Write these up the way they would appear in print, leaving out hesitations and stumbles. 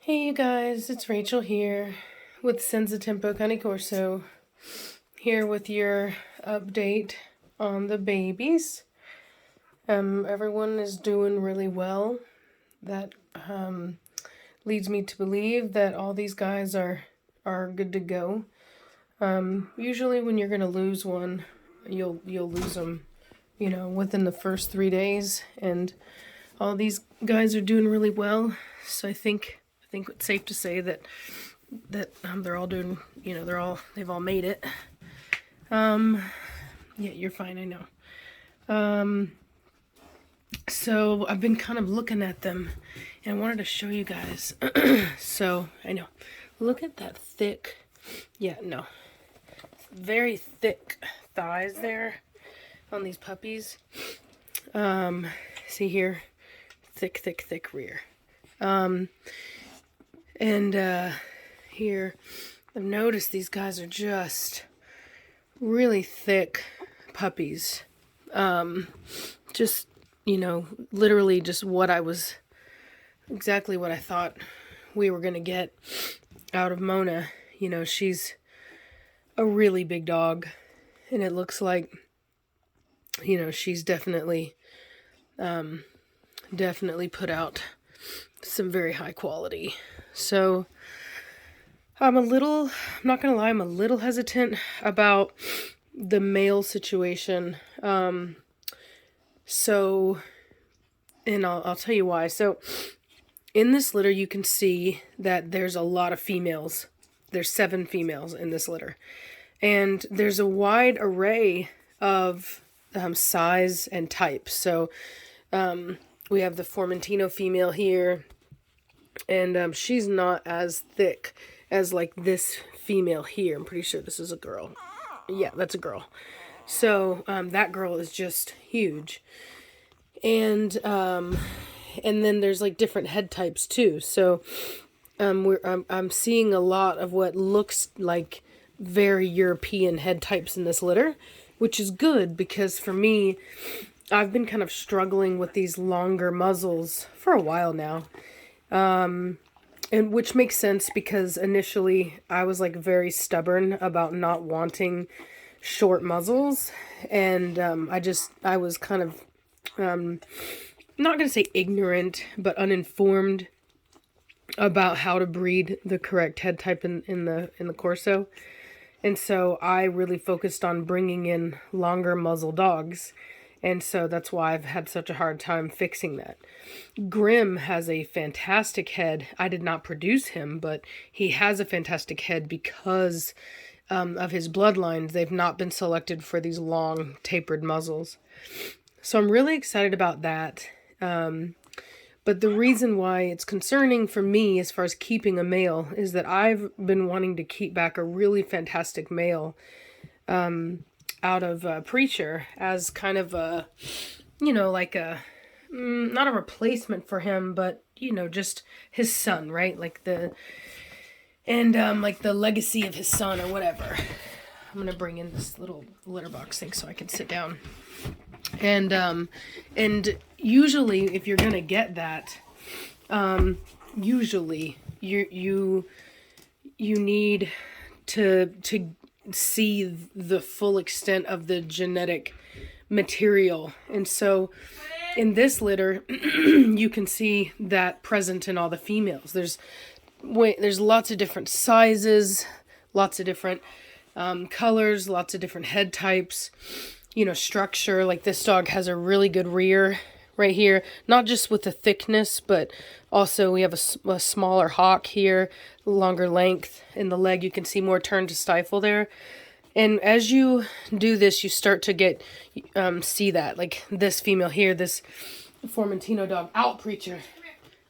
Hey you guys, it's Rachel here with Senza Tempo Cane Corso, here with your update on the babies. Everyone is doing really well. That leads me to believe that all these guys are good to go. Usually when you're gonna lose one, you'll lose them, within the first 3 days, and all these guys are doing really well. So I think it's safe to say that they're all doing, they've all made it. Yeah, you're fine, I know. So I've been kind of looking at them, and I wanted to show you guys. So I know, look at that thick, very thick thighs there on these puppies. See here, thick rear. And here, I've noticed these guys are just really thick puppies. Just, literally just exactly what I thought we were going to get out of Mona. She's a really big dog, and it looks like, she's definitely put out some very high quality. So I'm not gonna lie, I'm a little hesitant about the male situation. And I'll tell you why. So in this litter, you can see that there's a lot of females. There's 7 females in this litter. And there's a wide array of size and type. So we have the Formentino female here, and she's not as thick as like this female here. I'm pretty sure this is a girl. Yeah, that's a girl. So that girl is just huge. And then there's like different head types too. So I'm seeing a lot of what looks like very European head types in this litter, which is good because for me, I've been kind of struggling with these longer muzzles for a while now. And which makes sense because initially I was like very stubborn about not wanting short muzzles. And I was kind of, not going to say ignorant, but uninformed about how to breed the correct head type in the Corso. And so I really focused on bringing in longer muzzle dogs. And so that's why I've had such a hard time fixing that. Grim has a fantastic head. I did not produce him, but he has a fantastic head because of his bloodlines. They've not been selected for these long tapered muzzles. So I'm really excited about that. But the reason why it's concerning for me as far as keeping a male is that I've been wanting to keep back a really fantastic male out of Preacher as kind of a, like a, not a replacement for him, but, just his son, right? Like the legacy of his son or whatever. I'm going to bring in this little litter box thing so I can sit down. And usually if you're going to get that, usually you need to see the full extent of the genetic material. And so in this litter, you can see that present in all the females. There's lots of different sizes, lots of different colors, lots of different head types, structure. Like this dog has a really good rear right here, not just with the thickness, but also we have a smaller hock here, longer length in the leg. You can see more turn to stifle there. And as you do this, you start to get, see that, like this female here, this Formentino dog, Out Preacher,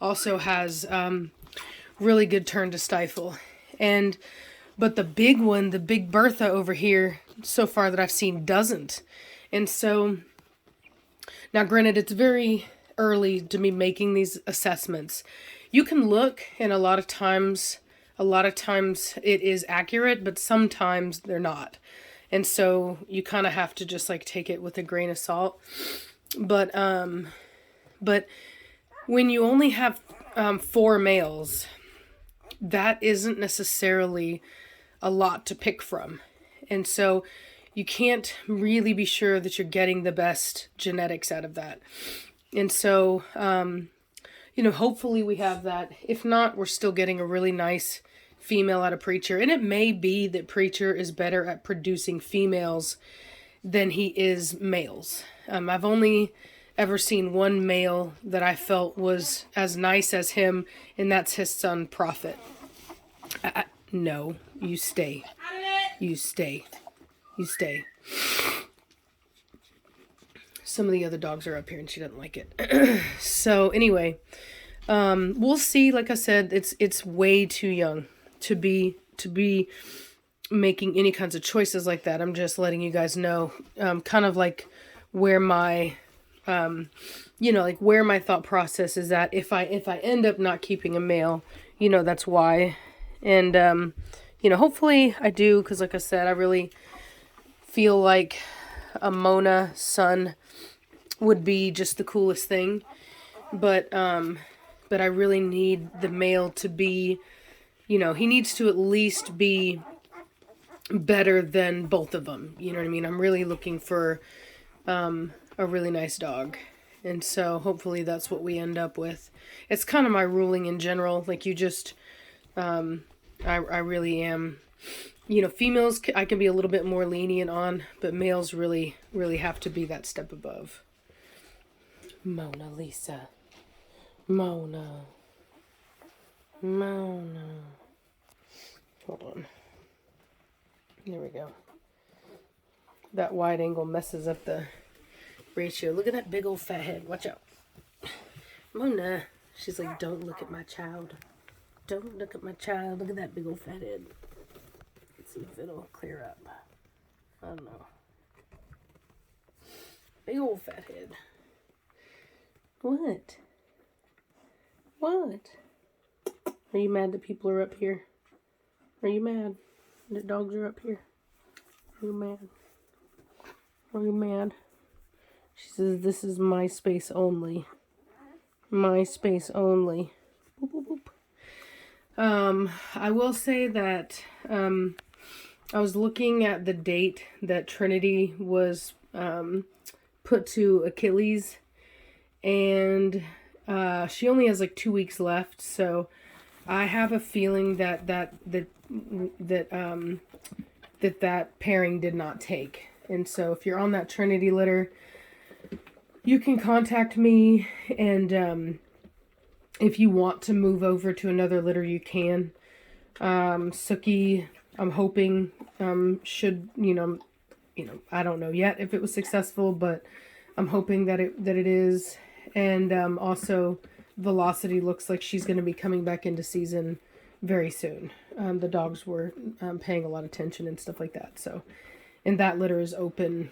also has really good turn to stifle. But the big one, the big Bertha over here, so far that I've seen, doesn't. And so, now granted, it's very early to be making these assessments. You can look, and a lot of times it is accurate, but sometimes they're not. And so you kind of have to just like take it with a grain of salt. But when you only have 4 males, that isn't necessarily a lot to pick from. And so you can't really be sure that you're getting the best genetics out of that. And so, hopefully we have that. If not, we're still getting a really nice female out of Preacher. And it may be that Preacher is better at producing females than he is males. I've only ever seen one male that I felt was as nice as him, and that's his son, Prophet. No, you stay. You stay. You stay. Some of the other dogs are up here and she doesn't like it. So anyway, we'll see. Like I said, it's way too young to be making any kinds of choices like that. I'm just letting you guys know, kind of like where my, like where my thought process is at. If I end up not keeping a male, that's why. And, hopefully I do. 'Cause like I said, I really feel like a Mona son would be just the coolest thing. But I really need the male to be, he needs to at least be better than both of them. You know what I mean? I'm really looking for a really nice dog. And so hopefully that's what we end up with. It's kind of my ruling in general. Like you just, I really am, females I can be a little bit more lenient on, but males really, really have to be that step above. Mona Lisa. Mona. Hold on. There we go. That wide angle messes up the ratio. Look at that big old fat head. Watch out. Mona. She's like, don't look at my child. Don't look at my child. Look at that big old fat head. Let's see if it'll clear up. I don't know. Big old fat head. What? What? Are you mad that people are up here? Are you mad that dogs are up here? Are you mad? Are you mad? She says, this is my space only. My space only. Boop, boop, boop. I will say that I was looking at the date that Trinity was put to Achilles, and she only has like 2 weeks left, so I have a feeling that pairing did not take. And so if you're on that Trinity litter, you can contact me, and if you want to move over to another litter, you can. Suki, I'm hoping, should, I don't know yet if it was successful, but I'm hoping that it is. And also Velocity looks like she's going to be coming back into season very soon. The dogs were paying a lot of attention and stuff like that. So, and that litter is open,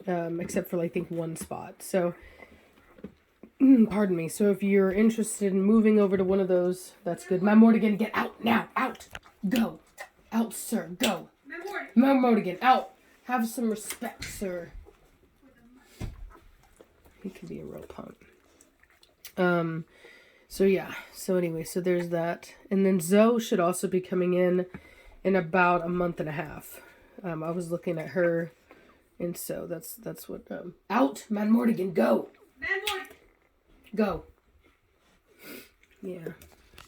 except for I think one spot. So, pardon me. So if you're interested in moving over to one of those, that's good. My Mortigan, get out now. Out. Go. Out, sir. Go. My Mortigan, out. Have some respect, sir. He can be a real punk. So yeah. So anyway, so there's that. And then Zoe should also be coming in about a month and a half. I was looking at her, and so that's what, out, Man Mortigan, go. Go. Yeah.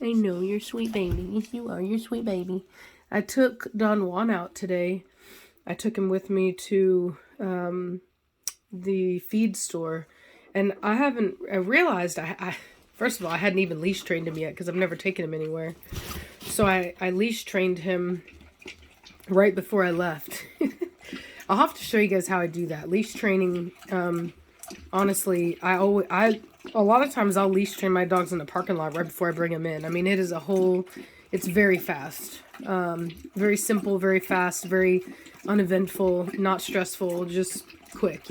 I know, you're sweet baby. Yes, you are. You're sweet baby. I took Don Juan out today. I took him with me to the feed store. And I realized first of all, I hadn't even leash trained him yet because I've never taken him anywhere. So I leash trained him right before I left. I'll have to show you guys how I do that. Leash training, honestly, a lot of times I'll leash train my dogs in the parking lot right before I bring them in. I mean, it's very fast. Very simple, very fast, very uneventful, not stressful, just quick,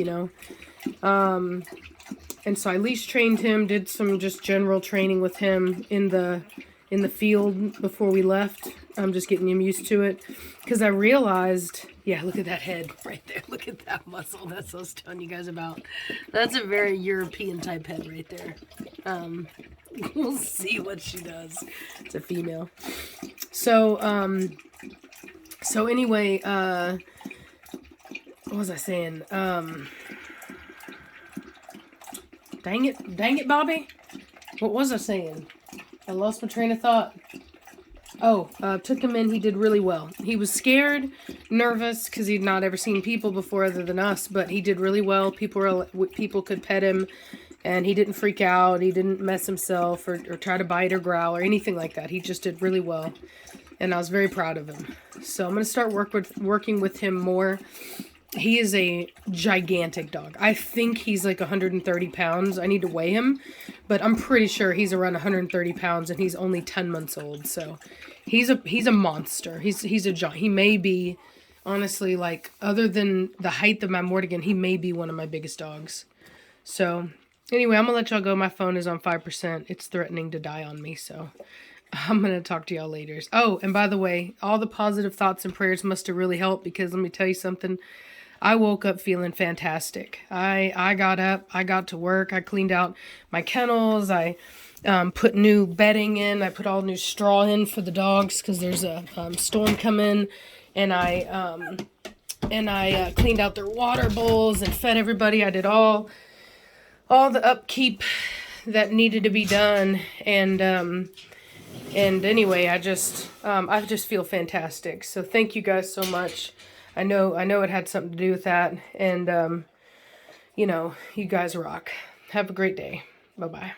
And so I leash trained him, did some just general training with him in the field before we left. I'm just getting him used to it. Because I realized, yeah, look at that head right there. Look at that muscle. That's what I was telling you guys about. That's a very European type head right there. We'll see what she does. It's a female. So, so anyway, what was I saying? Dang it, Bobby. What was I saying? I lost my train of thought. Oh, took him in. He did really well. He was scared, nervous, because he'd not ever seen people before other than us, but he did really well. People could pet him, and he didn't freak out. He didn't mess himself or try to bite or growl or anything like that. He just did really well, and I was very proud of him. So I'm going to start working with him more. He is a gigantic dog. I think he's like 130 pounds. I need to weigh him, but I'm pretty sure he's around 130 pounds, and he's only 10 months old. So he's a monster. He's a giant. He may be, honestly, like, other than the height of my Mortigan, he may be one of my biggest dogs. So anyway, I'm going to let y'all go. My phone is on 5%. It's threatening to die on me, so I'm going to talk to y'all later. Oh, and by the way, all the positive thoughts and prayers must have really helped, because let me tell you something. I woke up feeling fantastic. I got up, I got to work, I cleaned out my kennels, I put new bedding in, I put all new straw in for the dogs because there's a storm coming, and I cleaned out their water bowls and fed everybody. I did all the upkeep that needed to be done, and anyway, I just feel fantastic. So thank you guys so much. I know it had something to do with that, and you know, you guys rock. Have a great day. Bye-bye.